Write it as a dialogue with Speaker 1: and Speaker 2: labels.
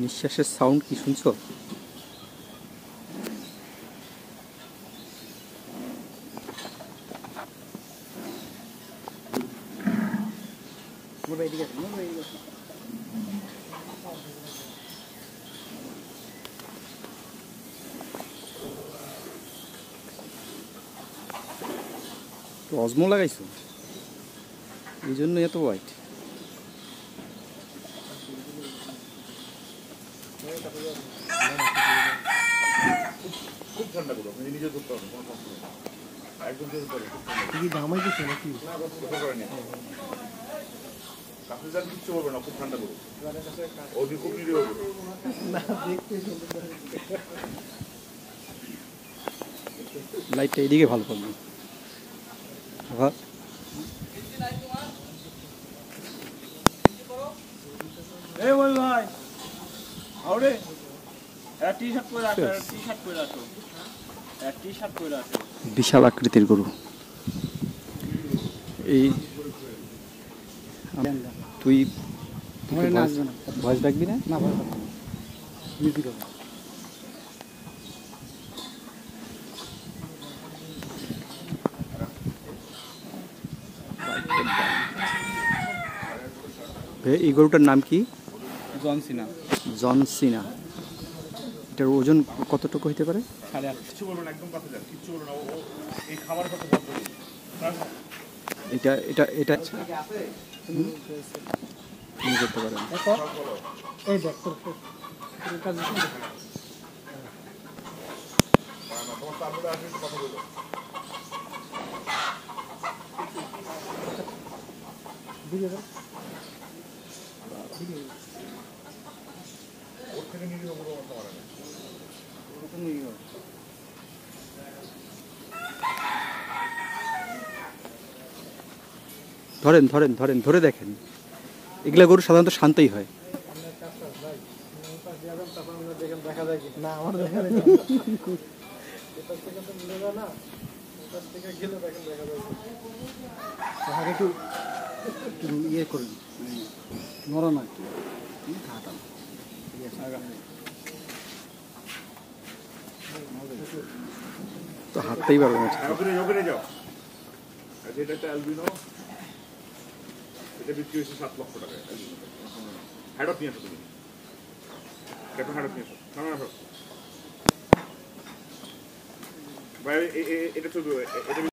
Speaker 1: নিঃশ্বাসের সাউন্ড কি শুনছো? অজমো লাগাইছো, এই জন্য এত হোয়াইট।
Speaker 2: খুব ঠান্ডা করো, আপনি নিজে করতে হবে, কোনো সমস্যা নেই। একদম করতে হবে।
Speaker 3: কি ঘামাই দিচ্ছে নাকি?
Speaker 2: না কথা করেনি। কাছে যান কিচ্ছু বলবে না, খুব ঠান্ডা করো। ওদিকে খুব নিরীহ করো।
Speaker 3: না দেখতে সুন্দর।
Speaker 1: লাইটটা এদিকে ভালো পাবো। হ্যাঁ
Speaker 4: এই বল ভাই আউরে টি-শার্ট পরে আসো, টি-শার্ট পরে আসো, টি-শার্ট পরে আসো।
Speaker 1: বিশাল আকৃতির গরু। এই তুই ভয়েস ডাকবি না?
Speaker 3: না ভালো কথা মিউজিক হবে।
Speaker 1: এই গরুটার নাম কি?
Speaker 4: জন সিনা।
Speaker 1: জন সিনা। এটার ওজন কতটুকু হইতে পারে?
Speaker 4: 8.5।
Speaker 2: কিচ্ছু বলবে না, একদম কাছে যান, কিচ্ছু বলবে না। ও এই খাবার কথা বন্ধ করুন।
Speaker 1: এটা এটা এটা তুমি করতে পারেন।
Speaker 3: এই দেখ তোর কাজ
Speaker 2: তোমার তারপরে আসলে একটু কথা বলবো।
Speaker 3: দিকে যাও।
Speaker 2: ওর থেকে নিরীহ করবো আমার তোমার আগে।
Speaker 1: ধরেন ধরেন ধরেন ধরে দেখেন, এগুলা গরু সাধারণত শান্তই হয়।
Speaker 3: দেখা যায় কি না? আমার দেখা যায় এটার থেকে তো মিলে যায় না, এটার থেকে গেলে দেখেন দেখা যায়। তাহলে একটু ইয়ে করুন, নরম আর কি ঘাটান।
Speaker 1: তো হাঁটতেই পারবো না।
Speaker 2: ওখানে যাও। আচ্ছা, এটা একটা অ্যালবিনো, এটা বিক্রি হয়েছে 7 লক্ষ টাকায়। হ্যাডপ নিয়ে আসো তুমি, দেখো হ্যাডপ নিয়ে আসো। না ভাই এটা চলবে, এটা